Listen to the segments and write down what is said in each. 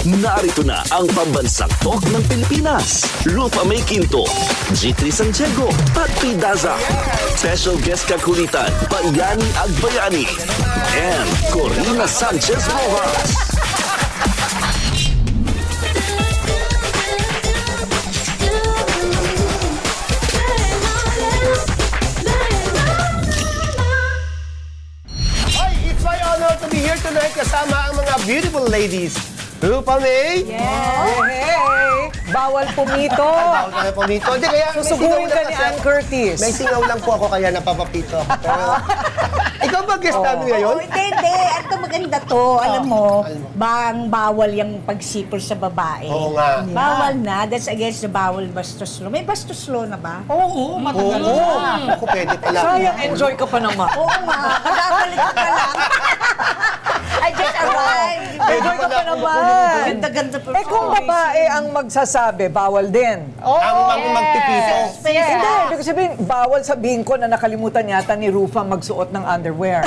Narito na ang pambansang talk ng Pilipinas. Rufa May Quinto, G3 Santiago, at P. Daza. Special guest kakulitan, Bayani Agbayani, and Corina Sanchez Rojas. To be here tonight kasama ang mga beautiful ladies. Rufa May. Hey! Bawal pumito. Bawal ka na pumito. Hindi, kaya may Susubuhin singaw ka lang ni kasi- Ann Curtis. May singaw lang po ako kaya napapapito. Pero, ikaw ba guest namin ngayon? Oh, hindi. Ito maganda to. Alam mo, bawal yung pagsipol sa babae. Oo nga. Bawal na. That's against the bawal bastos law. May bastos law na ba? Oo, matagal Oo. na. Ako pwede pala. Sayang, enjoy ka pa naman. Oo nga. Kagagalit ka lang. I just arrived. Enjoy ka pa naman. Ganda-ganda pa. Eh kung babae ang magsasabi, bawal din. Ang magpipito. Hindi, ibig sabihin, bawal sabihin ko na nakalimutan yata ni Rufa magsuot ng underwear.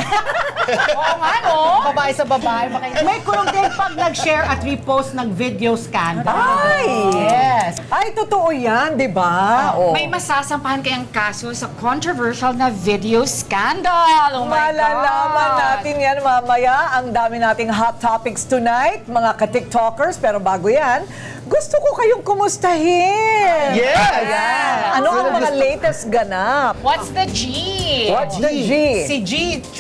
Oo nga, no? Babae sa babae. May kulong din pag nag-share at repost ng video scandal. Ay! Yes. Ay, totoo yan, di ba? Oh. May masasampahan kayang kaso sa controversial na video scandal. Oh my Malalaman God! natin yan mamaya. Ang dami nating hot topics tonight, mga ka-tiktokers. Pero bago yan, gusto ko kayong kumustahin. Yes! Ayan. Ano ang mga latest ganap? What's the G? What's the G? Si G3.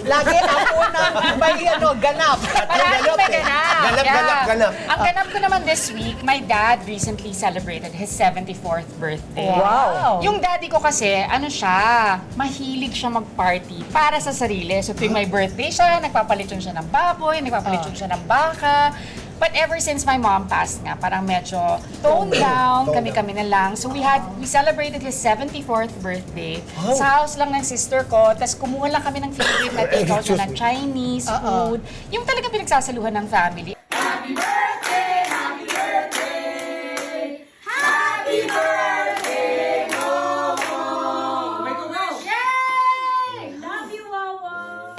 Lagi ako nang may ganap. Maraming may ganap. Ganap. Ang ganap ko naman this week, my dad recently celebrated his 74th birthday. Wow. Yung daddy ko kasi, ano siya, mahilig siya mag-party para sa sarili. So tuwing may birthday siya, nagpapalitsyon siya ng baboy, nagpapalitsyon siya ng baka. But ever since my mom passed nga, parang medyo toned down, kami-kami na lang. So we celebrated his 74th birthday sa house lang ng sister ko. Tapos kumuha lang kami ng favorite na takeout na ng Chinese food. Yung talagang pinagsasaluhan ng family.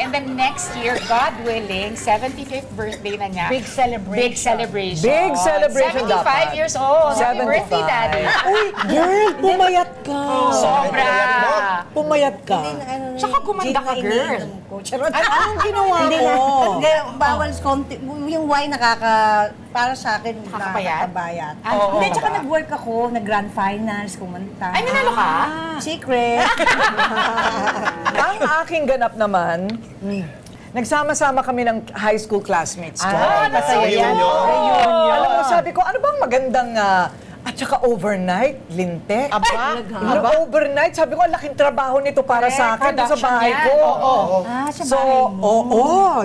And then next year, God willing, 75th birthday na niya. Big celebration. Big celebration. Big celebration 75 dapat. years old. Happy 75. birthday, Daddy. Uy, girl, pumayat ka. Sobra. Pumayat ka. Tsaka gumanda ka, girl. Charot. Anong ginawa Hindi mo? na. Bawal konti. Yung wine para sa akin, Nakakabayad? nakakabayad. Oo. Hindi, tsaka nag-work ako, nag-grand finals, kumanta. Ay, nanalo ka? Secret. Ang aking ganap naman, nagsama-sama kami ng high school classmates ko. Masaya yan. Alam mo, sabi ko, ano bang magandang at saka overnight, lintek. Aba? Overnight, sabi ko, ang laking trabaho nito para sa akin doon sa production bahay yan. ko. Sa So, bahay mo.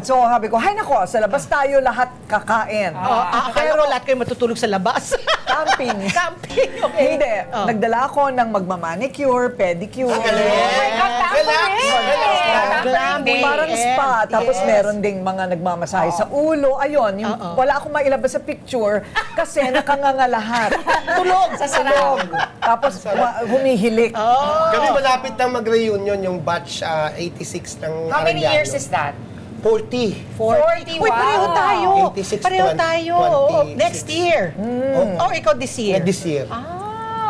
So, sabi ko, hay nako, sa labas tayo lahat kakain. Akala ko lahat kayo matutulog sa labas. Camping. Camping, okay. Hindi. Nagdala ako ng magmamanicure, pedicure. Glamping. Parang spa. Tapos meron ding mga nagmamasahe sa ulo. Ayun, yung, wala akong mailabas sa picture kasi nakanganga lahat. Tulog. Sa sarap. Tapos humihilik. Kami malapit nang mag-reunion yung batch 86 ng How many Arellano. years is that? 40. 40. Uy, pareho tayo. 86, Pareho 20, tayo. 26. Next year. Oh, ikaw this year. This year.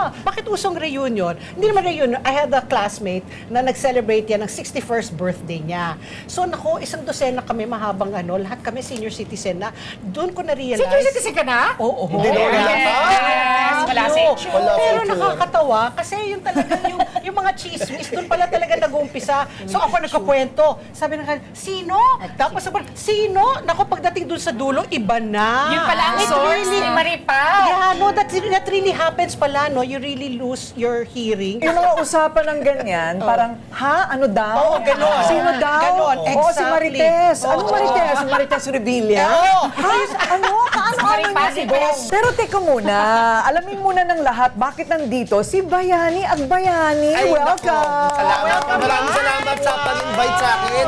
Bakit usong reunion? Hindi naman reunion. I had a classmate na nag-celebrate yan ng 61st birthday niya. So, nako, isang dosena kami mahabang lahat kami senior citizen na. Doon ko na-realize. Senior citizen ka na? Oo. Hindi na wala pa. Yes! Wala sa itsura. Wala sa Pero itsura. nakakatawa kasi yung talagang yung mga chismis doon pala talaga nag-uumpisa. So ako nagkakwento. Sabi ng kanya, sino? Tapos sabi, sino? Naku, pagdating doon sa dulo, iba na. Yun pala ang It source ni Maripao. Yeah, no, that really happens pala, no? You really lose your hearing. Yung mga usapan ng ganyan, parang, ha? Ano daw? Oo, ganon. Sino daw? Ganon, Oo, si exactly. Marites. Anong Oo. Marites? Si Marites Revilla? Oo. Ha? Ano? Kaano-ano niya si Bong? Pero teka muna, alamin muna ng lahat, bakit nandito si Bayani Agbayani? Ay, Welcome! nako. Salamat. Maraming salamat sa pag-invite sa akin.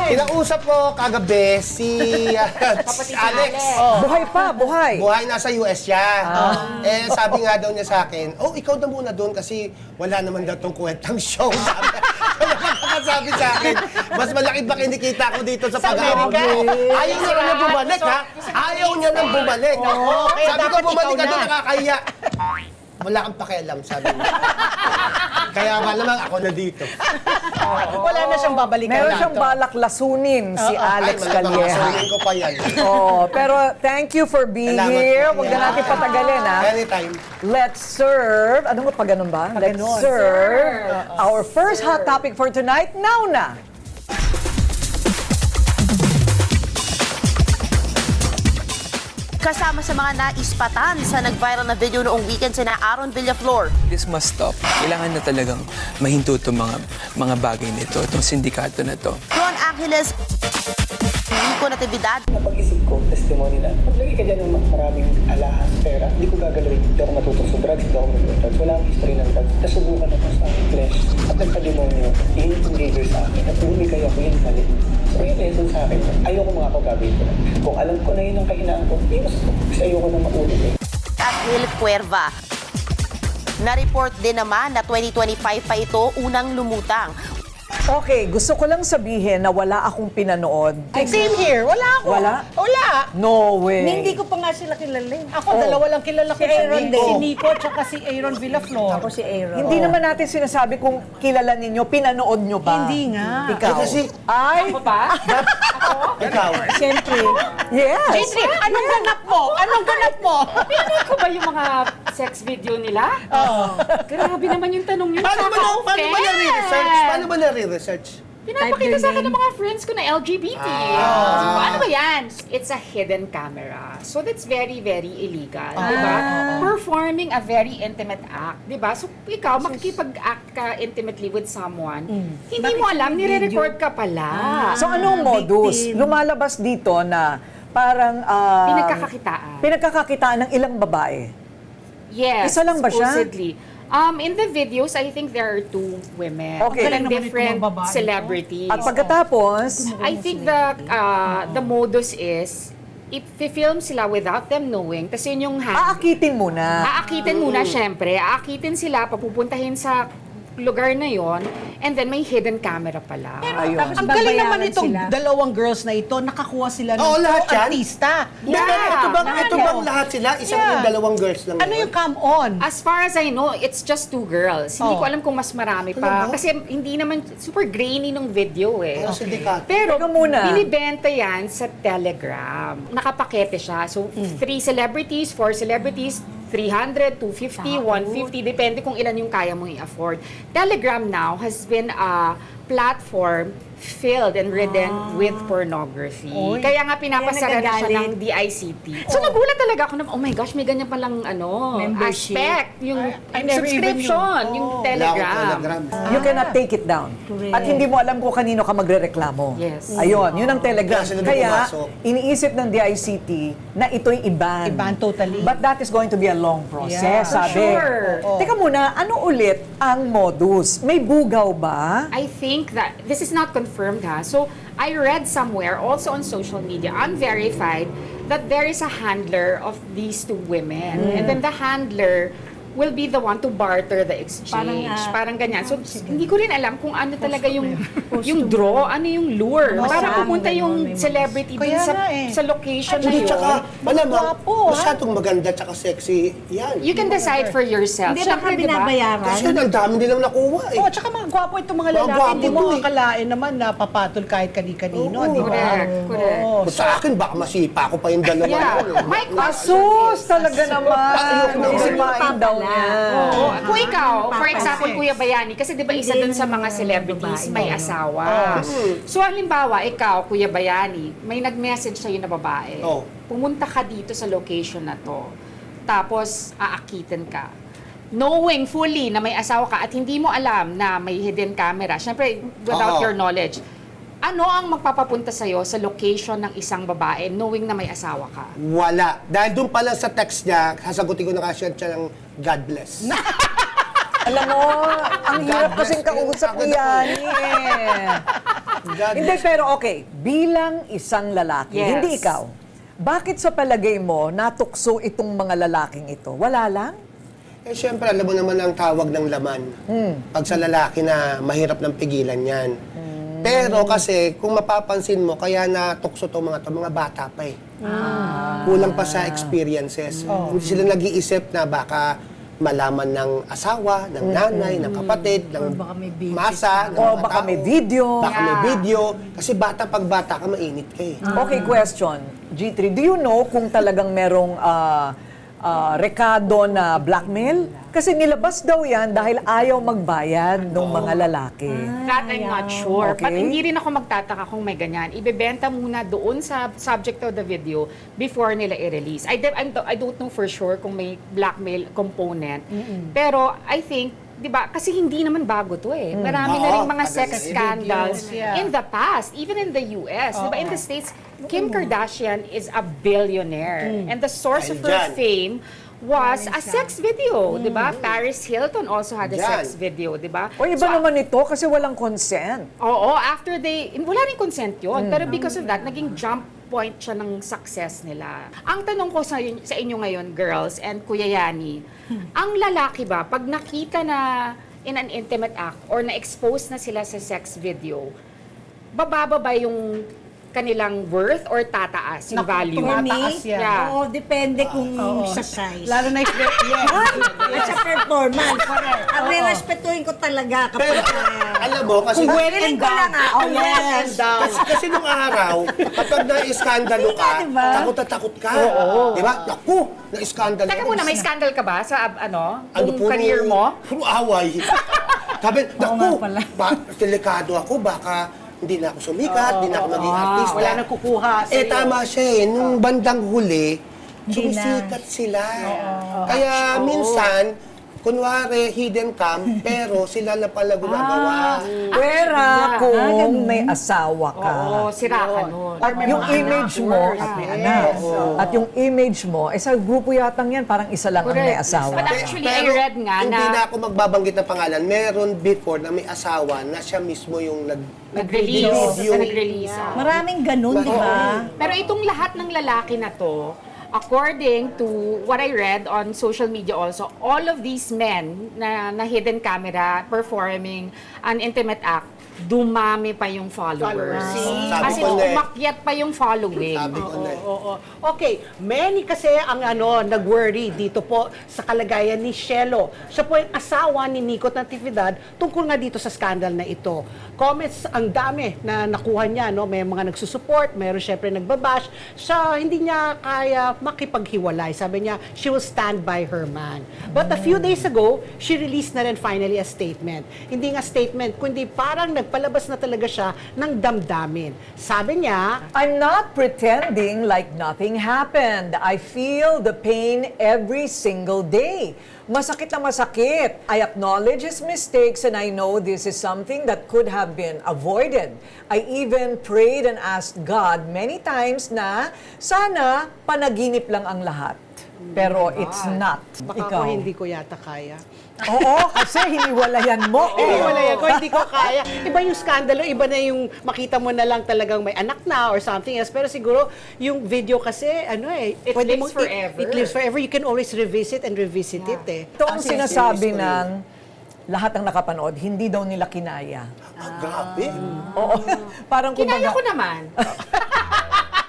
Kinausap ko kagabi si Alex. Buhay pa, buhay. Buhay nasa US siya. Eh, sabi nga daw niya sa akin, ikaw na muna doon kasi wala naman daw tong kwentang show. Sabi, sabi sa akin, mas malaki ba kinikita ko dito sa Sa pag-aawag Amerika? mo? Ayaw niya na bumalik, ha? Ayaw niya nang bumalik. kaya Sabi ko, dapat bumalik ikaw ka doon, na. nakakahiya. Wala kang pakialam, sabi niya. Kaya malamang ako na dito. Wala na siyang babalikan Meron dito. siyang balak lasunin si Alex Ay, malamang Calleja. kasunin ko pa yan. Oh, pero thank you for being Salamat here. po. Huwag na natin patagalin, ha? Anytime. Let's serve. Ano nga pa ganun ba? Let's serve our first hot topic for tonight. Now na. Kasama sa mga naispatan sa nag-viral na video noong weekend sina Aaron Villaflor, This must stop. Kailangan na talagang mahinto itong mga bagay nito, itong sindikato na to. Ron Angeles, Nico Natividad, Napag-isip ko, testimony na, maglagay ka dyan ng maraming alahas, pera, hindi ko gagawin. Hindi ako matutong sa drugs, hindi ako mag-drugs. Wala akong history ng drugs. Nasubukan ako sa aking flesh at nagpa-demonyo, i-engager sa akin at bumigay ako yung mali. So yung lesson sa akin, ayoko mga ako gagawin ko na. Kung alam ko na yun ang kahinaan ko, hindi mas kasi ayoko na maulit eh. at Will Cuerva. Na-report din naman na 2025 pa ito unang lumutang. Okay, gusto ko lang sabihin na wala akong pinanood. Same here. Wala ako. Wala? Wala. No way. Hindi ko pa nga sila kilala eh. Ako, dalawa lang kilala ko. Si Aaron din. Si Nico at si Aaron Villaflor. Ako si Aaron. Hindi naman natin sinasabi kung kilala ninyo, pinanood nyo ba? Hindi nga. Ikaw. Eh, kasi- Ay, Ikaw. Siyempre. yes. J3, anong ganap mo? Anong ganap mo? Pinanood ko ba yung mga sex video nila? Grabe naman yung tanong yun. Paano ba na-research? Paano ba na-research? Pinapakita sa akin ng mga friends ko na LGBT. So, ano ba yan? It's a hidden camera. So that's very, very illegal. Diba? Performing a very intimate act. Diba? So ikaw, makikipag-act ka intimately with someone, hindi mo alam, nire-record ka pala. So anong modus? Lumalabas dito na parang Pinagkakakitaan. pinagkakakitaan ng ilang babae. Yes. Isa lang ba siya? Supposedly. In the videos, I think there are 2 women. Okay. From Galing naman different itong mga babae, no? celebrities. At pagkatapos, I think the modus is, i-film sila without them knowing, tapos yun yung aakitin muna. aakitin muna syempre, aakitin sila, papupuntahin sa lugar na yon, and then may hidden camera pala. Ayun. Ang galing naman Babayaran itong sila. dalawang girls na ito, nakakuha sila ng Oo, lahat yan? artista. Ito bang lahat sila? Isang Yeah. yung dalawang girls lang. Ano yung come on? As far as I know, it's just 2 girls. Hindi Oh. ko alam kung mas marami Ano pa. ba? Kasi hindi naman, super grainy nung video eh. Ang sindikato. Pero Teka muna. binibenta yan sa Telegram. Nakapakete siya. So, 3 celebrities, 4 celebrities, 300, 250, 150, depende kung ilan yung kaya mong i-afford. Telegram now has been a platform filled and ridden with pornography. Kaya nga pinapasara na siya ng DICT. So nagulat talaga ako na, oh my gosh, may ganyan palang Membership. aspect. Yung I never even subscription, knew. yung Oh. Telegram. You cannot take it down. Correct. At hindi mo alam kung kanino ka magrereklamo. Yes. Ayun, yun ang Telegram. Kaya sila Kaya, pumasok. iniisip ng DICT na ito'y iban. Iban totally. But that is going to be a long process, Yeah. sabi. Sure. Teka muna, ano ulit ang modus? May bugaw ba? I think that, this is not confirmed ha, so I read somewhere, also on social media, unverified, that there is a handler of these 2 women. And then the handler will be the one to barter the exchange. Parang ganyan. So, hindi ko rin alam kung ano talaga yung draw, ano yung lure. Para pumunta yung celebrity dun Kaya sa, nga eh. sa location na Hindi, yun. tsaka, malamang, Gwapo, ha? masyadong maganda tsaka sexy. Yan. You can decide for yourself. Hindi baka Siyempre, di ba? binabayaran. Kasi ang dami nilang nakuha eh. Oh, tsaka mga gwapo itong mga Mga lalaki. gwapo Hindi mo to eh. akalain naman na papatol kahit kani-kanino, di ba? Correct, correct. Oo. Sa akin, baka masipa ko pa yung dalawa. Yeah. yun, eh. My question Asus talaga naman. Ayoko na. Isipain daw niya. Oo. Kung ikaw, for Papansin. example, Kuya Bayani, kasi di ba isa dun sa mga celebrities may asawa. So, halimbawa, ikaw, Kuya Bayani, may nag-message sa'yo na babae. Oh. Pumunta ka dito sa location na to. Tapos, aakitin ka. Knowing fully na may asawa ka at hindi mo alam na may hidden camera, syempre, without Oo. your knowledge, ano ang magpapapunta sa'yo sa location ng isang babae knowing na may asawa ka? Wala. Dahil doon pa lang sa text niya, sasagutin ko na kasi siya ng God bless. Alam mo, ang hirap kasing kausap ni Yani eh. God Hindi, pero okay. Bilang isang lalaki, Yes. hindi ikaw, bakit sa palagay mo natukso itong mga lalaking ito? Wala lang? Eh, syempre, alam mo naman ang tawag ng laman. Pag sa lalaki na mahirap ng pigilan yan. Pero kasi, kung mapapansin mo, kaya natukso itong mga bata pa eh. Kulang pa sa experiences. Hindi sila nag-iisip na baka malaman ng asawa, ng nanay, ng kapatid, ng baka may video. masa, ng O mga baka tao. may video. Baka may video. Kasi pag bata ka, mainit ka eh. Okay, question. G3, do you know kung talagang merong rekado na blackmail? Kasi nilabas daw yan dahil ayaw magbayad ng mga lalaki. That I'm not sure. Okay. But hindi rin ako magtataka kung may ganyan. Ibebenta muna doon sa subject of the video before nila i-release. I don't know for sure kung may blackmail component. Pero I think, di ba, kasi hindi naman bago to eh. Marami na rin mga sex scandals in the past, even in the US. Di ba, in the States, Kim Kardashian is a billionaire. And the source of her fame was a sex video, di ba? Paris Hilton also had a sex video, di ba? O iba naman ito kasi walang consent. Oo, after wala rin consent yun. Pero because of that, naging jump point siya ng success nila. Ang tanong ko sa inyo ngayon, girls and Kuya Yani, ang lalaki ba, pag nakita na in an intimate act or na-expose na sila sa sex video, bababa ba yung kanilang worth or tataas yung value? For me, Tumataas yan. Yeah. oo, depende kung sa size. Lalo na At sa performance. Ang respetuhin ko talaga Pero, kapag... alam mo, kasi... Feeling ko lang Oh, yes. Kasi nung araw, kapag na-iskandalo ka, Diba? takot na takot ka. Di ba? Naku, na-iskandalo Teka ako. muna, may scandal ka ba sa Ano yung po career mo? Puro away. Sabi, naku, pala. delikado ako, baka hindi na ako sumikat, hindi na ako maging artista. wala nang kukuha sa'yo. Tama siya eh. Nung bandang huli, sumisikat sila. Kaya minsan, kunwari, hidden cam, pero sila na pala gumagawa. Pwera kung may asawa ka. Oo, sira ka nun. At yung image mo, at may anak. At yung image mo, sa grupo yatang yan, parang isa lang ang may Correct. asawa. But actually, I read nga hindi na na ako magbabanggit ng pangalan. Meron before na may asawa na siya mismo yung nag-release. Video. Nag-release. Maraming ganun, di ba? Pero itong lahat ng lalaki na to, according to what I read on social media also, all of these men na hidden camera performing an intimate act, dumami pa yung followers. Kasi Sabi ko na eh. umakyat pa yung following. Sabi ko na eh. Oo. Okay, many kasi ang nag-worry dito po sa kalagayan ni Shelo. Siya po yung asawa ni Nico Natividad tungkol nga dito sa scandal na ito. Comments ang dami na nakuha niya, no? May mga nagsusupport, mayroon syempre nagbabash. Siya hindi niya kaya makipaghiwalay. Sabi niya, she will stand by her man. But a few days ago, she released na rin finally a statement. Hindi nga statement, kundi parang nagpalabas na talaga siya ng damdamin. Sabi niya, I'm not pretending like nothing happened. I feel the pain every single day. Masakit na masakit. I acknowledge his mistakes and I know this is something that could have been avoided. I even prayed and asked God many times na sana panaginip lang ang lahat. Pero it's not. baka Ikaw. ako hindi ko yata kaya. Oo, kasi hiniwalayan mo. Wala yan. Kung hindi ko kaya. Iba yung skandalo, iba na yung makita mo na lang talagang may anak na or something else. Pero siguro, yung video kasi, It pwede lives forever. It lives forever. You can always revisit and revisit it eh. Ito ang sinasabi ng lahat ng nakapanood, hindi daw nila kinaya. Grabe. Oo. Parang Kinaya kumbaga, ko naman.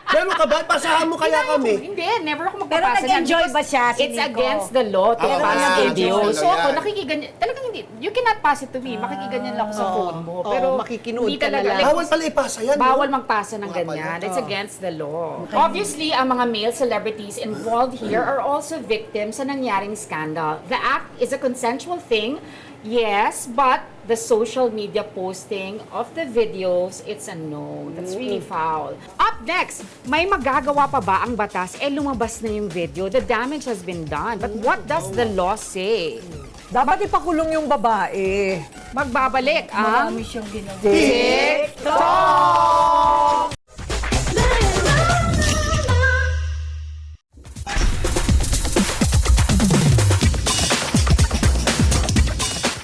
Meron ka ba? Pasahan mo kaya kami. Hindi, never ako Pero magpapasa. nag-enjoy because ba siya, si It's Nico? against the law to Pero pass nag-enjoy video. talaga So ako, yan. nakikiganyan. Talagang hindi. You cannot pass it to me. Makikiganyan lang ako sa phone mo. Oo, Pero makikinood hindi ka na talaga. lang. Like, Bawal pala ipasa yan. no? bawal magpasa ng Bawal ganyan. pala. It's against the law. Obviously, ang mga male celebrities involved here are also victims sa nangyaring scandal. The act is a consensual thing, yes, but the social media posting of the videos, it's a no. That's really foul. Up next, may magagawa pa ba ang batas? Lumabas na yung video. The damage has been done. But what does the law say? dapat ipakulong yung babae. Magbabalik ang Marami siyang ginawa. TikTok!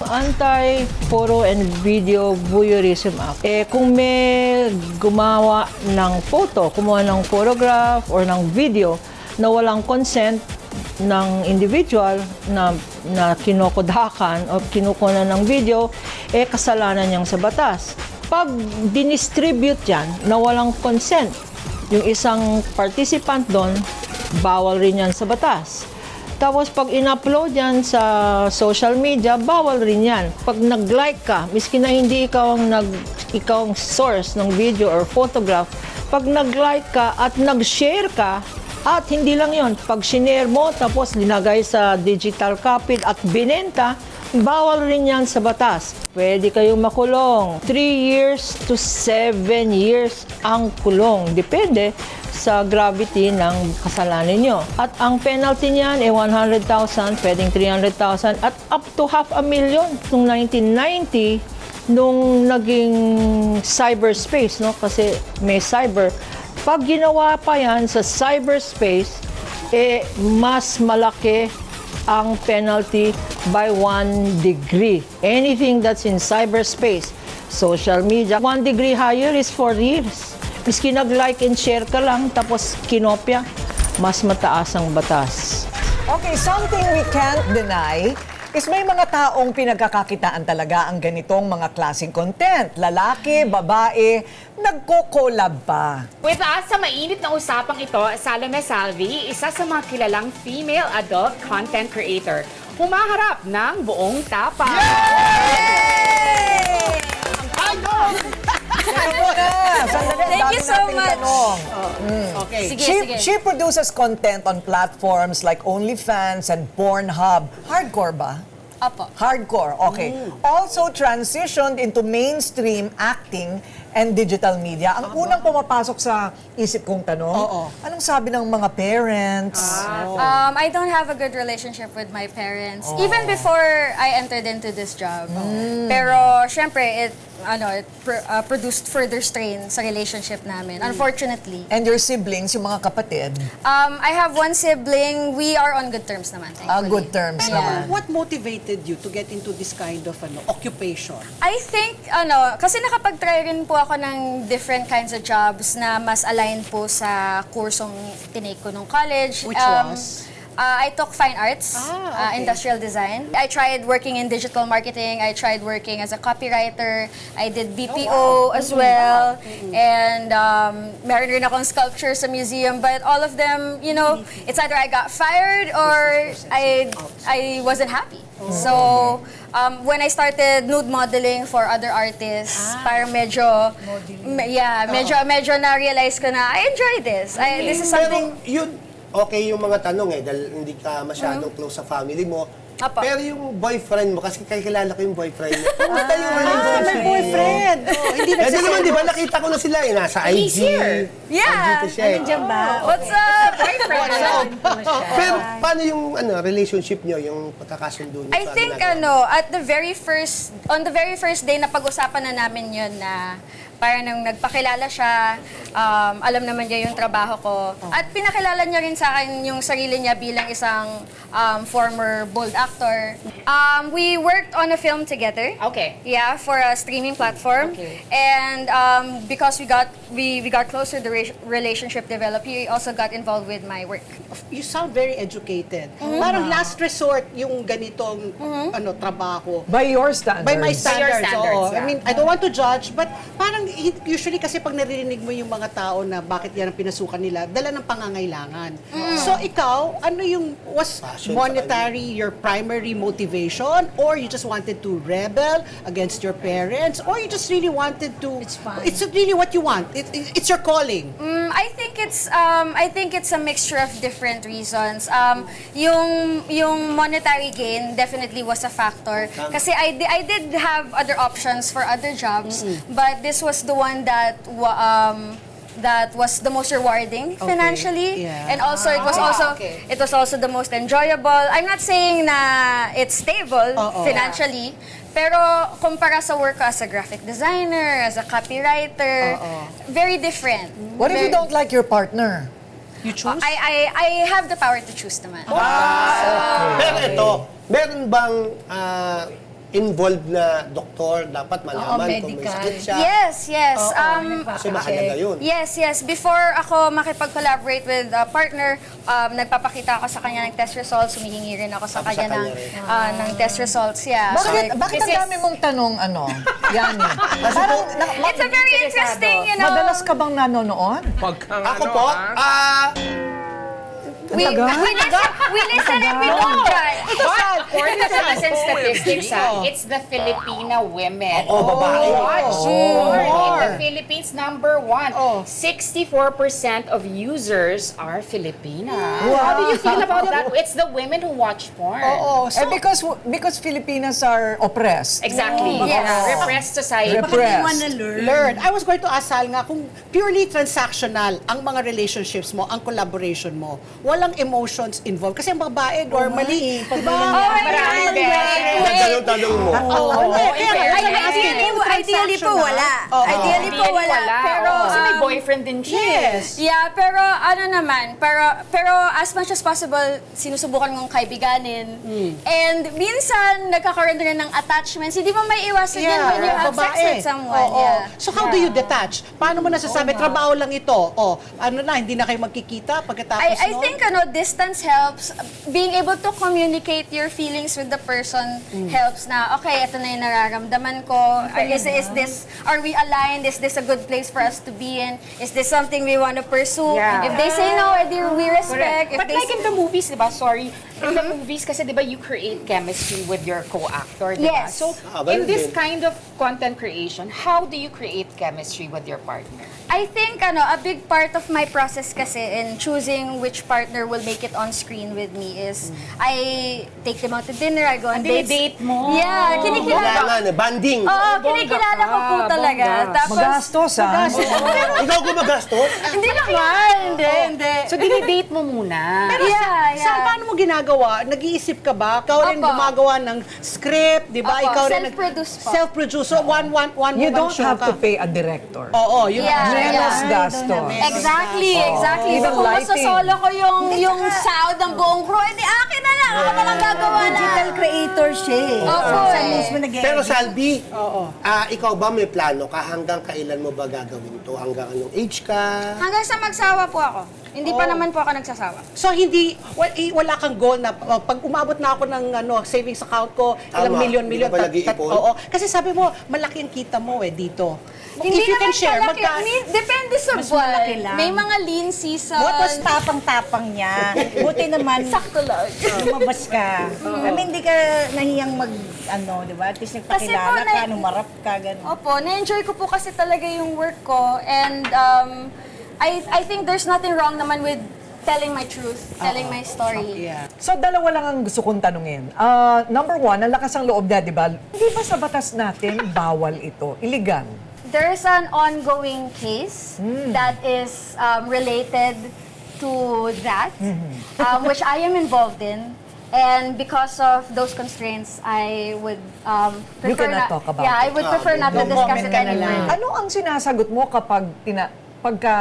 Anti-photo and video voyeurism act. Kung may gumawa ng photo, kumuha ng photograph or ng video na walang consent, ng individual na kinokodakan o kinukunan ng video, kasalanan niyang sa batas. Pag dinistribute yan na walang consent, yung isang participant doon, bawal rin yan sa batas. Tapos pag in-upload yan sa social media, bawal rin yan. Pag nag-like ka, miski na hindi ikaw ang source ng video or photograph, pag nag-like ka at nag-share ka, at hindi lang yon, pag shinare mo tapos linagay sa digital copy at binenta, bawal rin yan sa batas. Pwede kayong makulong. 3 years to 7 years ang kulong. Depende sa gravity ng kasalanan nyo. At ang penalty niyan ay 100,000, pwedeng 300,000 at up to 500,000 noong 1990 nung naging cyberspace, no? Kasi may cyber. Pag ginawa pa yan sa cyberspace, mas malaki ang penalty by 1 degree. Anything that's in cyberspace, social media, 1 degree higher is 4 years. Miski nag-like and share ka lang, tapos kinopya, mas mataas ang batas. Okay, something we can't deny is may mga taong pinagkakakitaan talaga ang ganitong mga klaseng content. Lalaki, babae, nagko-collab pa. With us sa mainit na usapang ito, Salome Salvi, isa sa mga kilalang female adult content creator. Humaharap ng buong tapang. Thank you so much. Okay. Sige. She produces content on platforms like OnlyFans and Pornhub. Hardcore ba? Apo. Hardcore, okay. Also transitioned into mainstream acting and digital media. Ang unang pumapasok sa isip kong tanong, anong sabi ng mga parents? I don't have a good relationship with my parents. Even before I entered into this job. Pero, syempre, it produced further strain sa relationship namin, unfortunately. And your siblings, yung mga kapatid? I have one sibling. We are on good terms naman, thankfully. Good terms naman. What motivated you to get into this kind of occupation? I think, kasi nakapag-try rin po ako ng different kinds of jobs na mas aligned po sa kursong tinake ko nung college. Which was? I took fine arts, industrial design. I tried working in digital marketing. I tried working as a copywriter. I did BPO as well. And meron rin akong sculpture sa museum. But all of them, it's either I got fired or I wasn't happy. So, when I started nude modeling for other artists, parang medyo na-realize ko na, I enjoy this. This is something... Pero yun, okay yung mga tanong dahil hindi ka masyadong close sa family mo. Apa. Pero yung boyfriend mo, kasi kakilala ko yung boyfriend mo. Kumusta yung relationship May boyfriend. Hindi Kasi naman, di ba, nakita ko na sila nasa IG. Yeah. IG siya Diyan ba? What's up? Pero paano yung relationship nyo, yung pagkakasundo nyo? I think on the very first day na pag-usapan na namin yun na parang nung nagpakilala siya, alam naman niya yung trabaho ko. At pinakilala niya rin sa akin yung sarili niya bilang isang former bold actor. We worked on a film together. Okay. Yeah, for a streaming platform. Okay. And because we got closer, the relationship developed. He also got involved with my work. You sound very educated. Parang last resort yung ganitong trabaho. By your standards. By my standards, oo. yeah. I mean, I don't want to judge, but parang usually kasi pag naririnig mo yung mga tao na bakit yan ang pinasukan nila, dala ng pangangailangan. So ikaw, was monetary your primary motivation, or you just wanted to rebel against your parents, or you just really wanted to... It's fine. It's really what you want. It's your calling. I think it's a mixture of different reasons. Yung monetary gain definitely was a factor. Kasi I did have other options for other jobs, but this was the one that was the most rewarding financially, Yeah. and also it was also the most enjoyable. I'm not saying na it's stable financially, pero kumpara sa work ko as a graphic designer, as a copywriter, very different. What if you don't like your partner? You choose? I have the power to choose naman. Pero ito, meron bang involved na doktor, dapat malaman kung may medical. sakit siya. Yes. Kasi mahalaga yun. Yes. Before ako makipag-collaborate with a partner, nagpapakita ako sa kanya ng test results, humihingi rin ako sa Tapos kanya sa ng, kanya ng test results. Yeah. Bakit ang dami mong tanong, Yani? Parang, It's a very interesting, madalas ka bang nanonood? Ako po, we listen and we don't judge. According to recent statistics, it's the Filipina women babae. who watch porn in the Philippines. Number 1, 64% of users are Filipina. How do you feel about that? It's the women who watch porn. Because Filipinas are oppressed. Exactly. Yes. Repressed society. Learn. I was going to ask Sal nga, kung purely transactional ang mga relationships mo, ang collaboration mo, walang emotions involved. Kasi ang babae, normally, di ba? Tanong mo. Ideally po wala. Ideally po wala. Pero, kasi may boyfriend din siya. yeah, pero ano naman, pero as much as possible, sinusubukan kong kaibiganin. And minsan, nagkakaroon rin ng attachments. Hindi mo may iwasan yan when you have sex with someone. Yeah. So how do you detach? Paano mo nasasabi, trabaho lang ito? Hindi na kayo magkikita pagkatapos I think distance helps. Being able to communicate your feelings with the person helps na, okay, ito na yung nararamdaman ko. Are we aligned? Is this a good place for us to be in? Is this something we want to pursue? Yeah. If they say no, we respect. If But they like in the movies, diba? Sorry. In the movies, kasi diba, you create chemistry with your co-actor, diba? Yes. So, in this kind of content creation, how do you create chemistry with your partner? I think a big part of my process kasi in choosing which partner will make it on screen with me is I take them out to dinner, I go on dates. Date mo. Yeah, kinikilala. Banding. Oo, kinikilala ko po talaga. Tapos, Magastos, Ikaw gumagastos? hindi naman, hindi. So, dinidate mo muna. Pero Saan, paano mo ginagawa? Nag-iisip ka ba? Ikaw rin Opo. gumagawa ng script, di ba? Opo, Ikaw rin self-produce po. Self-produce. So, one You woman don't show have ka. to pay a director. Oo, yun. Yeah. Menos gastos. Exactly. Even Kung lighting. masasolo ko yung sound ng buong crew, edi akin na lang. Ako na lang gagawa na. Digital creator siya eh. Opo Siya eh. mismo Pero Salvi, ikaw ba may plano ka? Hanggang kailan mo ba gagawin to? Hanggang anong age ka? Hanggang sa magsawa po ako. Hindi pa naman po ako nagsasawa. So hindi wala kang goal na pag umabot na ako ng savings account ko, ilang Tama. milyon-milyon. Hindi ka ba nag-iipon? Oo. Kasi sabi mo, malaki ang kita mo dito. Hindi If you can naman share, malaki. Depende sa Mas buwan. malaki lang. May mga lean season. Tapos tapang-tapang niya. Buti naman, Sakto lang. lumabas ka. I mean, hindi ka nahiyang di ba? At least nagpakilala Kasi po, ka, numarap ka, gano'n. Opo, na-enjoy ko po kasi talaga yung work ko. And I think there's nothing wrong naman with telling my truth, telling my story. Yeah. So, dalawa lang ang gusto kong tanungin. Number 1, ang lakas ang loob niya, di ba? Hindi ba sa batas natin bawal ito? Illegal. There's an ongoing case that is related to that, which I am involved in. And because of those constraints, I would prefer You cannot talk about Yeah, I would prefer not to discuss comment it ka na anymore. lang. Ano ang sinasagot mo kapag pagka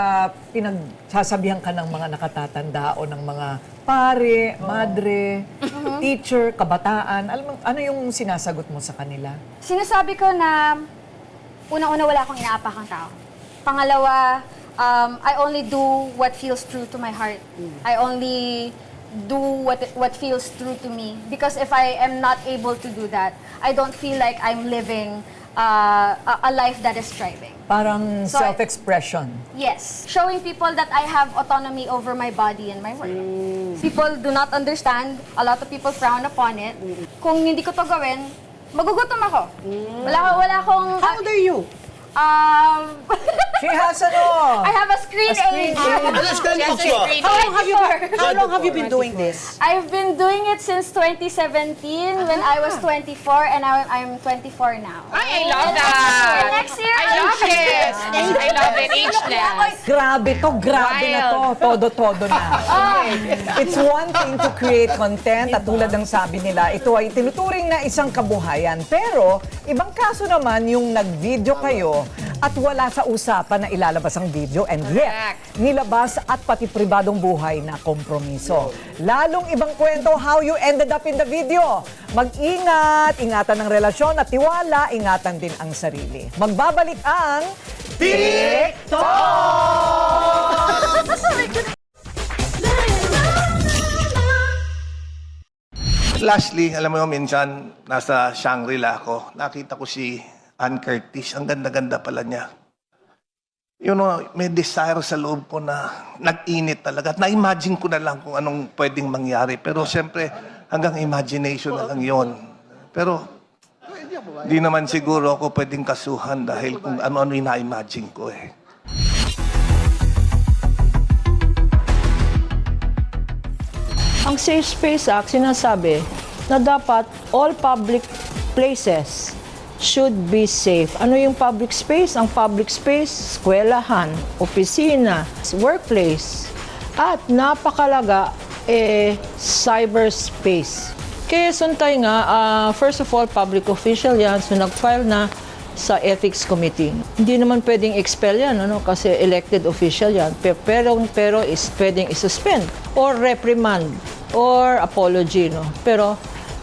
pinagsasabihan ka ng mga nakatatanda o ng mga pare, madre, teacher, kabataan? Ano yung sinasagot mo sa kanila? Sinasabi ko na unang-una wala akong inaapakang tao. Pangalawa, I only do what feels true to my heart. I only do what feels true to me. Because if I am not able to do that, I don't feel like I'm living a life that is thriving. Parang So, self-expression. Yes. Showing people that I have autonomy over my body and my work. People do not understand. A lot of people frown upon it. Kung hindi ko to gawin, magugutom ako. Wala akong... How old are you? She has I have a screen age. How long have you been doing this? I've been doing it since 2017 when I was 24 and I'm 24 now. I love that. Next year, I love it. I love it. Ageless. Grabe na to. Todo-todo na. It's one thing to create content at tulad ng sabi nila, ito ay tinuturing na isang kabuhayan. Pero, ibang kaso naman yung nag-video kayo At wala sa usapan na ilalabas ang video and yet, Correct. nilabas at pati pribadong buhay na kompromiso. Lalong ibang kwento how you ended up in the video. Mag-ingat, ingatan ng relasyon at tiwala, ingatan din ang sarili. Magbabalik ang Lastly, alam mo minsan, nasa Shangri-La ako, nakita ko si Ann Curtis. Ang ganda-ganda pala niya. You know, may desire sa loob ko na nag-init talaga. At na-imagine ko na lang kung anong pwedeng mangyari. Pero siyempre, hanggang imagination na lang yon. Pero, di naman siguro ako pwedeng kasuhan dahil kung ano-ano yung na-imagine ko eh. Ang Safe Space Act sinasabi na dapat all public places should be safe. Ano yung public space? Ang public space, eskwelahan, opisina, workplace, at napakalaga, cyberspace. Kaya Suntay nga, first of all, public official yan, so nag-file na sa Ethics Committee. Hindi naman pwedeng expel yan, kasi elected official yan. Pero is pwedeng isuspend or reprimand or apology. Pero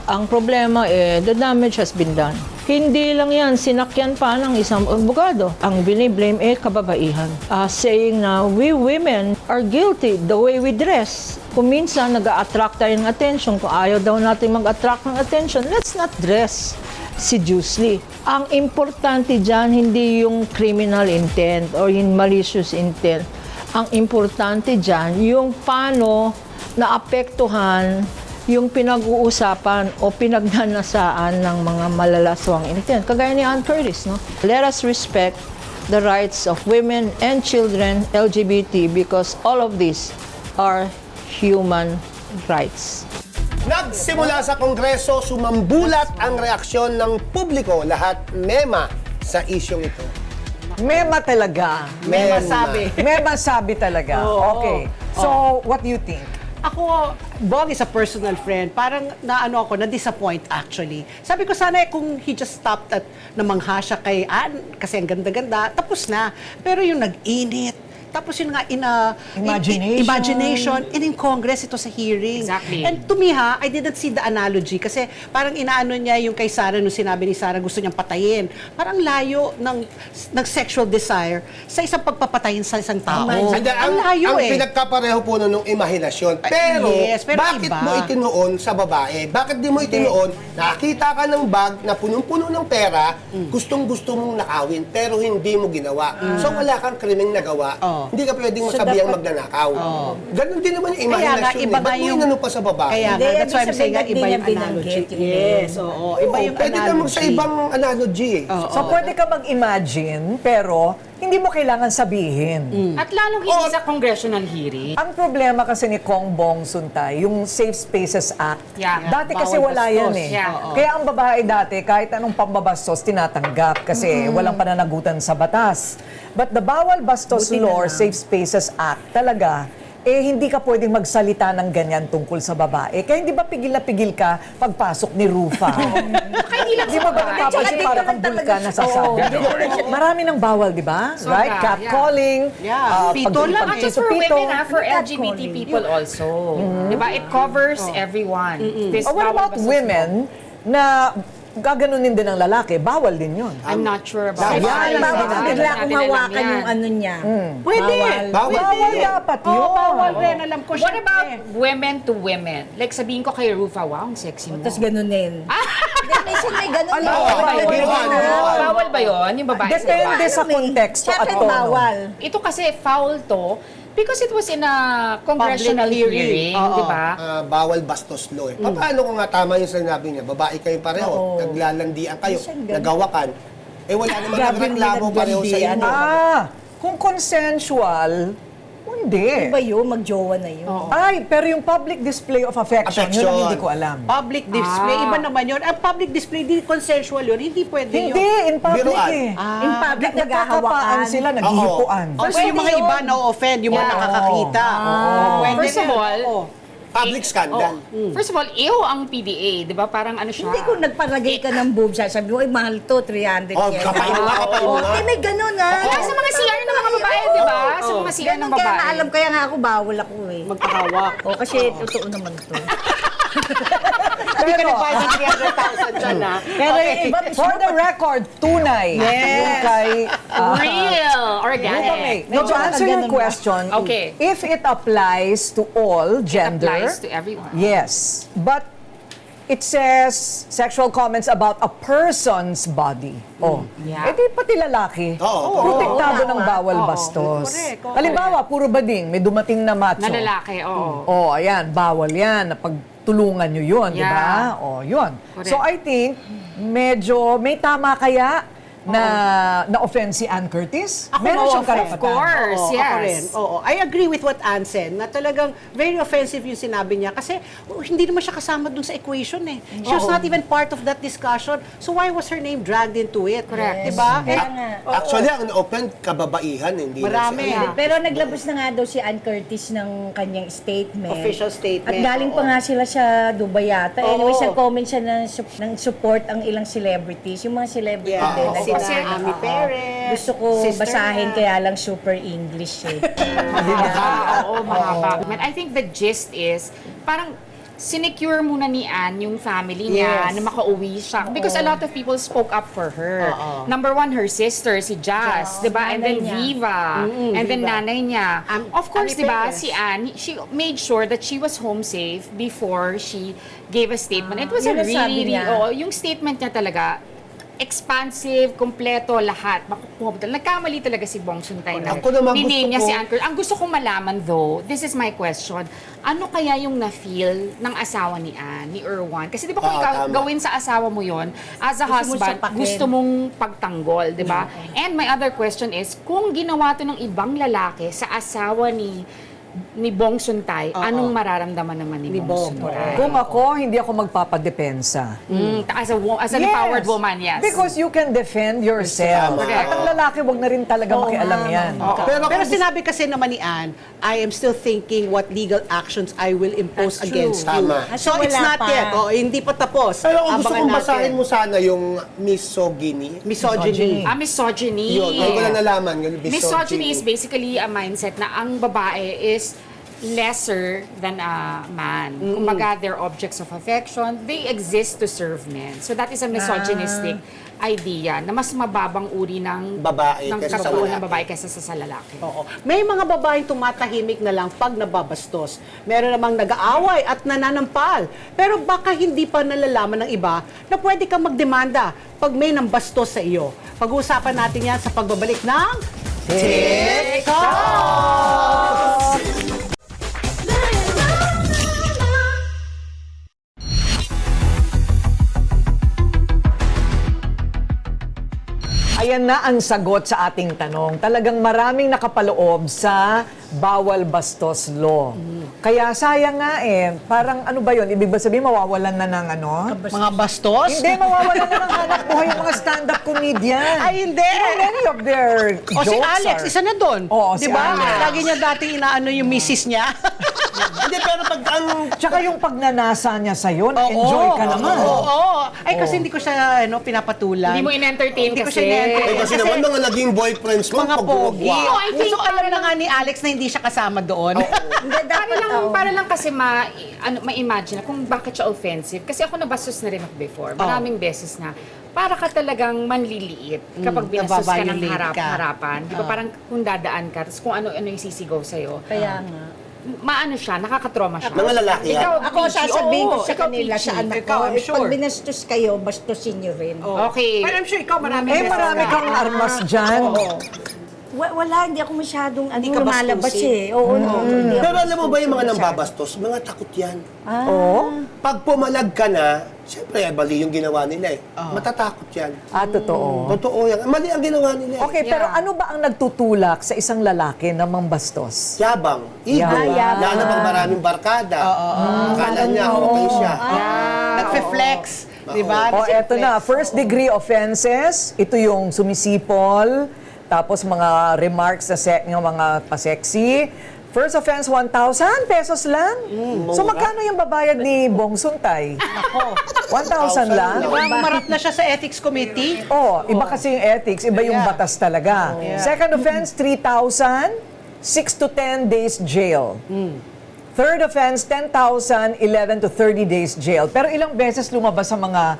ang problema, the damage has been done. Hindi lang yan, sinakyan pa ng isang abogado. Ang biniblame kababaihan. Saying na we women are guilty the way we dress. Kung minsan nag-a-attract tayo ng attention, kung ayaw daw natin mag-attract ng attention, let's not dress sedulously. Ang importante dyan, hindi yung criminal intent or yung malicious intent. Ang importante dyan, yung paano naapektuhan yung pinag-uusapan o pinagnanasaan ng mga malalaswang intent. Kagaya ni Ann Curtis, no? Let us respect the rights of women and children, LGBT, because all of these are human rights. Nagsimula sa Kongreso, sumambulat ang reaksyon ng publiko. Lahat mema sa isyong ito. Mema talaga. Mema. Mema sabi talaga. Oo. Okay. So, what do you think? Ako, Bong is a personal friend. Parang na-disappoint actually. Sabi ko sana kung he just stopped at namangha siya kay Ann, kasi ang ganda-ganda, tapos na. Pero yung nag-init, tapos yun nga, imagination, and in Congress, ito sa hearing. Exactly. And to me I didn't see the analogy kasi parang inaano niya yung kay Sarah nung sinabi ni Sarah gusto niyang patayin. Parang layo ng sexual desire sa isang pagpapatayin sa isang tao. Ang layo ang pinagkapareho po nung imahinasyon. Pero, yes, pero bakit iba. mo itinuon sa babae? Bakit di mo itinuon, nakakita ka ng bag na punong-puno ng pera, gustong-gusto mong nakawin, pero hindi mo ginawa. So wala kang krimeng nagawa. Hindi ka pwedeng masabihang magnanakaw. Ganon din naman yung imahinasyon. Iba Ba't mo inano pa sa babae? Kaya nga, that's why I'm saying nga, iba yung analogy. Yes, oo. Iba yung pwede ka sa ibang analogy. So, pwede ka mag-imagine, pero hindi mo kailangan sabihin. At lalong hindi sa congressional hearing. Ang problema kasi ni Kong Bong Suntay, yung Safe Spaces Act, Yeah. dati kasi Bawal wala yan bastos. eh. Yeah. Kaya ang babae dati, kahit anong pambabastos, tinatanggap kasi walang pananagutan sa batas. But the Bawal Bastos Law, Safe Spaces Act, talaga, hindi ka pwedeng magsalita ng ganyan tungkol sa babae. Kaya hindi ba pigil na pigil ka pagpasok ni Rufa? Di ba ba napapansin para kang bulkan na sasabi? Marami ng bawal, di ba? Sobra, Right? Catcalling. Pito lang. Not just for women, for LGBT people also. Diba? It covers everyone. This What bawal about bastos women na gaganunin din ng lalaki? Bawal din yun. I'm not sure about Yan that. lang Bawal din bigla Natin kung alam hawakan yan. yung ano niya. Pwede. Bawal dapat yun. Bawal rin. Alam ko What siya. about women to women? Like sabihin ko kay Rufa, wow, ang sexy mo. Tapos ganunin. Hindi, minsan may ganun. Ano? Bawal ba yun? Yung babae Depende sa konteksto at Siyempre tono. bawal. Ito kasi foul to because it was in a congressional Public hearing, hearing. di ba? Bawal bastos law. Paano kung nga tama yung sinabi niya, babae kayo pareho, naglalandian kayo, nagawakan, wala naman nagreklamo pareho sa inyo. Kung consensual, hindi. Iba yun, magjowa na yun. Ay, pero yung public display of affection, yun ang hindi ko alam. Public display, iba naman yun. Ang public display, di consensual yun. Hindi pwede yun. Hindi, in public Biruan. eh. In public, Nagkakapaan naghahawakan. sila, naghihipuan. Kasi yung mga iba na-offend, yung mga nakakakita. Pwede First of na. all, Public scandal. First of all, ang PDA, di ba? Parang ano siya? Hindi kung nagpalagay ka ng boob, sasabi mo, ay mahal to, 300 Oh, yen. kapay mo nga, kapay mo nga. Eh, may ganun ah. Kaya sa mga CR ng mga babae, di ba? Sa mga CR ng Ganun, kaya babae. nga alam, kaya nga ako bawal ako eh. Magpahawak. O, kasi totoo naman to. Hindi ka nagbayad ng 300,000 dyan, ha? Pero iba, for the record, tunay. Yung kay... Real, organic. No, to answer your question, Okay. if it applies to all gender, applies to everyone. yes. But it says sexual comments about a person's body. Oh, Yeah. eh di pati lalaki. Protektado ng bawal bastos. Correct. Halimbawa, puro bading, may dumating na macho. Na lalaki, oo. Oh, ayan, bawal yan. Pagtulungan nyo yun, di ba? Yeah. Oh, yun. Correct. So I think, medyo, may tama kaya na offend si Ann Curtis? Meron siyang karapatan. Of course, Oo, yes. Ako rin. Oo. I agree with what Ann said, na talagang very offensive yung sinabi niya kasi hindi naman siya kasama dun sa equation eh. She was not even part of that discussion. So why was her name dragged into it? Correct. Diba? Kaya nga. Actually, ang open, kababaihan, hindi Marami, na siya. Pero naglabas na nga daw si Ann Curtis ng kanyang statement. Official statement, At galing pa oo. nga sila sa Dubai yata. Oo. Anyway, nag-comment siya ng support ang ilang celebrities. Yung mga celebrity Yeah. din. Oo. Sina Sina Ami Perez, Gusto ko sister basahin niya. kaya lang super English eh. Oo, mahaba. But I think the gist is, parang sinecure muna ni Ann yung family niya Yes. na makauwi siya. Because a lot of people spoke up for her. Number one, her sister, si Jazz, di ba? And then nanay niya. Viva. And then Viva. nanay niya. Of course, Ami di ba, Perez. si Ann, she made sure that she was home safe before she gave a statement. It was a Yun ang sabi really, niya. yung statement niya talaga, expansive, kompleto, lahat. Makukuha mo talaga. Nagkamali talaga si Bong Suntay na Ako naman niname gusto niya ko- si Ann Curtis. Ang gusto kong malaman though, this is my question, ano kaya yung na-feel ng asawa ni Ann, ni Erwan? Kasi di ba kung ikaw tama. gawin sa asawa mo yon as a Gusto mo husband, sapakin. gusto mong pagtanggol, di ba? And my other question is, kung ginawa to ng ibang lalaki sa asawa ni Bong Suntay, anong mararamdaman naman ni Bong Suntay? Kung ako, hindi ako magpapadepensa. As an empowered woman, yes. Because you can defend yourself. Tama. At ang lalaki, wag na rin talaga makialam yan. Pero sinabi kasi naman ni Ann, I am still thinking what legal actions I will impose That's against true. you. Tama. So it's Wala not pa. yet. Hindi pa tapos. Pero kung gusto Abangan kong natin. basahin mo sana yung misogyny. Misogyny. Misogyny. Yun, hindi ko lang nalaman yung Misogyny is basically a mindset na ang babae is lesser than a man. Kumbaga, they're objects of affection. They exist to serve men. So that is a misogynistic idea na mas mababang uri ng Babae ng kaysa sa katawan lalaki. ng babae kaysa sa lalaki. Oo. May mga babaeng tumatahimik na lang pag nababastos. Meron namang nag-aaway at nananampal. Pero baka hindi pa nalalaman ng iba na pwede kang magdemanda pag may nambastos sa iyo. Pag-uusapan natin yan sa pagbabalik ng TikTok! Ayan na ang sagot sa ating tanong. Talagang maraming nakapaloob sa bawal bastos law. Kaya sayang nga eh. Parang ano ba yun? Ibig ba sabihin mawawalan na ng ano? Mga bastos? Hindi, mawawalan na ng hanap buhay yung mga stand-up comedian. Ay, hindi! Many of their O si jokes Alex, are... isa na doon. Oo, Di si ba? Alex. Lagi niya dati inaano yung misis niya. Hindi, pero pag ang... Tsaka yung pagnanasa niya sa'yo, na-enjoy ka naman. Oo. Ay, kasi hindi ko siya pinapatulan. Hindi mo in-entertain Hindi ko kasi. siya in-entertain. Kasi naman mga naging boyfriends mo, Mga pogi. pag-uwagwa. I think So, alam na nga ni Alex na hindi siya kasama doon. Para lang kasi ma-imagine kung bakit siya offensive. Kasi ako nabastos na rin ako before. Maraming beses na. Para ka talagang manliliit kapag binastos ka ng nababiolate ka. harap-harapan. Di ba parang kung dadaan ka, tapos kung ano-ano yung sisigaw sa'yo. Kaya nga. Maano siya, nakakatroma siya. Mga lalaki yan. Ikaw, Ako Pichi, sasabihin ko oo, sa ikaw, kanila Pichi. sa anak Ikaw, ko, I'm sure. pag binastos kayo, bastusin nyo rin. Okay. Pero I'm sure ikaw marami Marami kang armas dyan. Wala, hindi ako masyadong Hindi ka lumalabas bastusin. eh. Oo, hindi ako Pero alam mo ba yung mga bastusin nambabastos? Mga takot yan. Oo. Pag pumalag ka na, siyempre, mali yung ginawa nila eh. Matatakot yan. Totoo. Totoo yan. Mali ang ginawa nila eh. Okay, pero ano ba ang nagtutulak sa isang lalaki na mambastos? Yabang, ego, Yabang. lalo pag maraming barkada. Akala niya, okay siya. Nagfe-flex. Di ba? O, eto na. First degree offenses. Ito yung sumisipol. Tapos mga remarks sa yung mga pa-sexy. First offense, 1,000 pesos lang. So magkano yung babayad ni Bong Suntay? Ako. 1,000 lang? Diba, umarap na siya sa ethics committee. Oh, iba kasi yung ethics, iba yung batas talaga. Second offense, 3,000, 6 to 10 days jail. Third offense, 10,000, 11 to 30 days jail. Pero ilang beses lumabas sa mga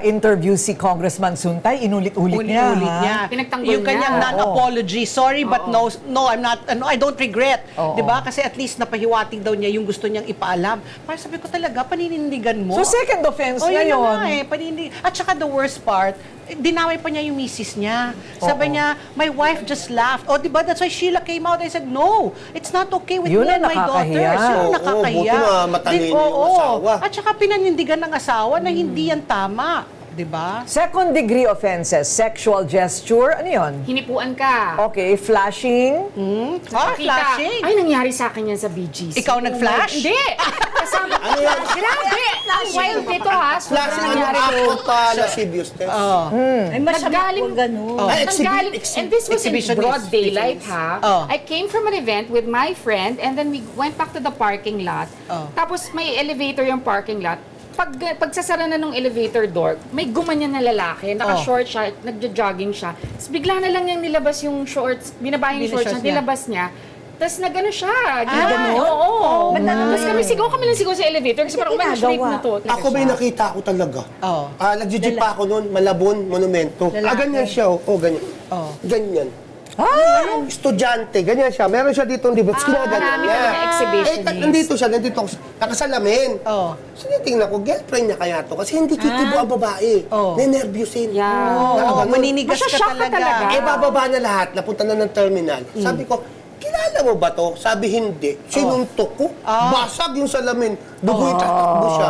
interview si Congressman Suntay, inulit-ulit niya. Ulit ha? niya. Pinagtanggol Yung kanyang niya. non-apology. Sorry, but no, I'm not, I don't regret. Diba? Kasi at least napahiwatig daw niya yung gusto niyang ipaalam. Parang sabi ko talaga, paninindigan mo. So second offense yun na ngayon. nga At saka the worst part, dinaway pa niya yung misis niya. Sabi niya, my wife just laughed. Diba? That's why Sheila came out and said, no, it's not okay with Yun me and ang my daughters. nakakahiya. Yun ang Oo, nakakahiya. buti nga matalino yung asawa. At saka pinanindigan ng asawa na hindi yan tama. Diba? Second degree offenses, sexual gesture, ano yun? Hinipuan ka. Okay, flashing. Flashing. Ay, nangyari sa akin yan sa BGC. Ikaw nag-flash? Hindi! Kasama ko. Grabe! Ang wild nito ha. Flash, Sobrang ano, nangyari ako ko. pa lascivious test. Ay, masama Naggaling- po ganun. Ay, Nanggaling, and this was in exhibitionist. broad daylight, ha? Oh. I came from an event with my friend and then we went back to the parking lot. Oh. Tapos may elevator yung parking lot. Pagsasara na ng elevator door, may gumanyan na lalaki, naka-short siya, nagja-jogging siya. Tapos bigla na lang niyang nilabas yung shorts, binaba yung shorts niya, nilabas niya. Tapos nagano siya. ganun? Oo. Tapos kami lang sigaw sa elevator kasi parang rape na to. Ako may nakita ko talaga. Oo. Nagji-jeep pa ako noon, Malabon, Monumento. Ganyan siya. Ganyan. Ganyan. Estudyante, ganyan siya. Meron siya dito, di ba? Kinaganyan marami niya. talaga exhibitionist. Nandito siya, nandito ako. Nakasalamin. So, tingnan ko, girlfriend niya kaya to. Kasi hindi kikibo ang babae. Nenervyusin. Maninigas ka talaga. Bababa na lahat. Napunta na ng terminal. Sabi ko, kilala mo ba to? Sabi hindi. Sinuntok ko. Basag yung salamin. Dugoy, tatakbo siya.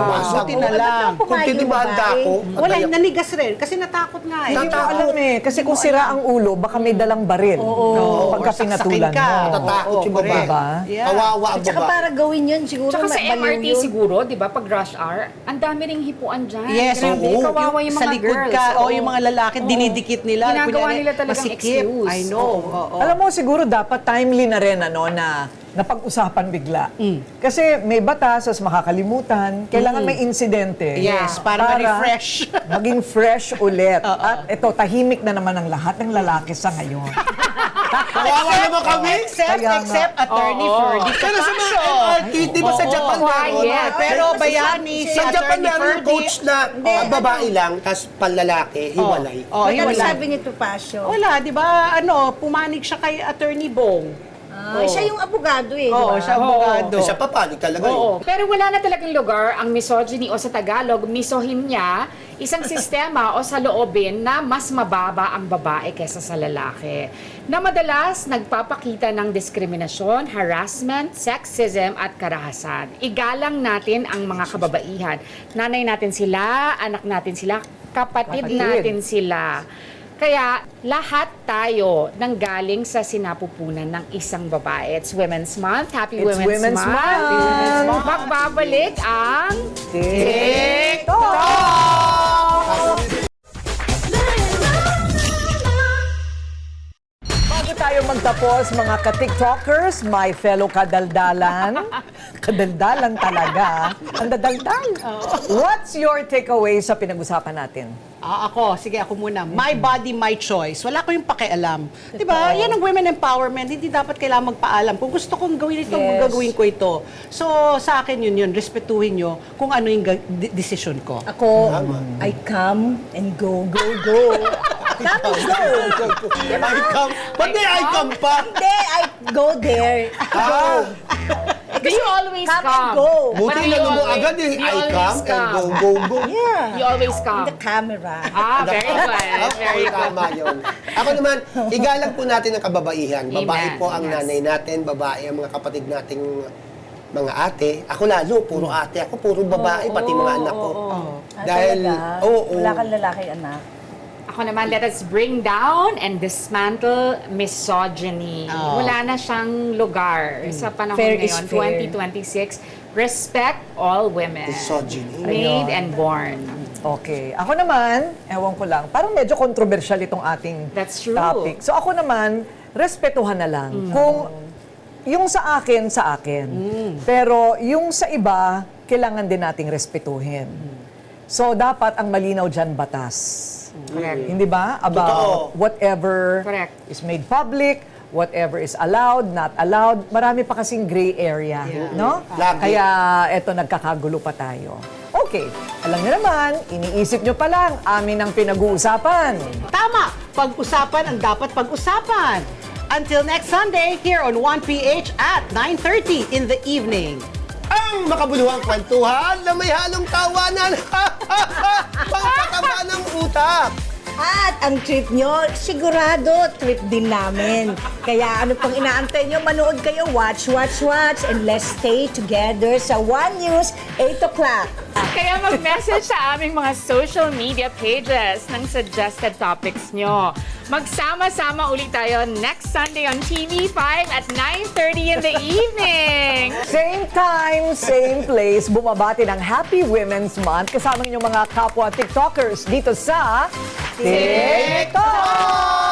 Basag. Buti na lang. Kung tinibanda ko, Wala, nanigas rin. Kasi natakot nga eh. Hindi mo alam Kasi kung sira ang ulo, baka may dalang baril. Pagka pinatulan mo. Natatakot si babae. Diba? Kawawa ang At saka babae. para gawin yun, siguro Tsaka sa baliw MRT yun. siguro, di ba, pag rush hour, ang dami ring hipuan dyan. Yes, Grabe, oo. kawawa yung Sa mga likod girls. ka, Oo. yung mga lalaki, dinidikit nila. Ginagawa Kunyari, nila talagang masikip. excuse. I know. Oo. Alam mo, siguro dapat timely na rin na napag-usapan bigla. Kasi may batas, as makakalimutan, kailangan may insidente. Yes, para ma-refresh. Maging fresh ulit. At ito, tahimik na naman ang lahat ng lalaki sa ngayon. Kawawa naman kami. Except Attorney Ferdy. Pero sa mga MRT, di ba sa Japan meron? quiet. Pero bayani si Sa Japan Attorney meron Ferdy. coach na ang babae lang, tapos panlalaki, hiwalay. Oh, Ano hiwalay. sabi ni Topacio? Wala, di ba, pumanig siya kay Attorney Bong. Siya yung abogado eh, Oo, di ba? siya abogado. Siya papanig talaga yun. Oo. Pero wala na talagang lugar ang misogyny o sa Tagalog, misohinya, isang sistema o saloobin na mas mababa ang babae kaysa sa lalaki. Na madalas nagpapakita ng diskriminasyon, harassment, sexism at karahasan. Igalang natin ang mga kababaihan. Nanay natin sila, anak natin sila, kapatid natin sila. Kaya lahat tayo nanggaling sa sinapupunan ng isang babae. It's Women's Month. Happy It's Women's Women's Month. Month. Magbabalik ang TikTok! Bago tayo magtapos, mga ka-TikTokers, my fellow kadaldalan, kadaldalan talaga, ang dadaldal. What's your takeaway sa pinag-usapan natin? Ako muna. My body, my choice. Wala ko yung pakialam. Diba? Yan ang women empowerment. Hindi dapat kailangan magpaalam. Kung gusto kong gawin ito, gagawin ko ito. So, sa akin yun. Respetuhin nyo kung ano yung decision ko. Ako, I come and go, go, go. Come and go. I come. Ba't may I come pa? Hindi, I go there. Do you always Come come? and go. Buti But do na you mo always- agad eh. do you I always come and come? go, go, go. Yeah. You always come? The camera. Very good. Very good. Tama yun. Ako naman, igalang po natin ang kababaihan. Babae Amen. po ang Yes. nanay natin, babae ang mga kapatid nating mga ate. Ako lalo, puro ate. Ako puro babae, pati mga anak ko. Dahil, Wala kang lalaki anak. Ako naman, let us bring down and dismantle misogyny. Wala na siyang lugar sa panahon Fair is ngayon, fair. 2026. Respect all women. Misogyny. Made and born. Okay. Ako naman, ewan ko lang, parang medyo controversial itong ating That's true. topic. So ako naman, respetuhan na lang. Kung yung sa akin, Pero yung sa iba, kailangan din nating respetuhin. So, dapat ang malinaw dyan batas. Hindi ba? About whatever is made public, whatever is allowed, not allowed. Marami pa kasing gray area, no? Lagi. Kaya eto, nagkakagulo pa tayo. Okay, alam niyo naman, iniisip niyo pa lang, amin ang pinag-uusapan. Tama! Pag-usapan ang dapat pag-usapan. Until next Sunday, here on 1PH at 9:30 in the evening. Ang makabuluhang kwentuhan na may halong tawanan. Pangkataba ng utak. At ang trip nyo, sigurado, trip din namin. Kaya ano pang inaantay nyo, manood kayo, watch, and let's stay together sa One News, 8 o'clock. Kaya mag-message sa aming mga social media pages ng suggested topics nyo. Magsama-sama ulit tayo next Sunday on TV5 at 9:30 in the evening. Same time, same place, bumabati ng Happy Women's Month kasama niyo mga kapwa TikTokers dito sa TikTok!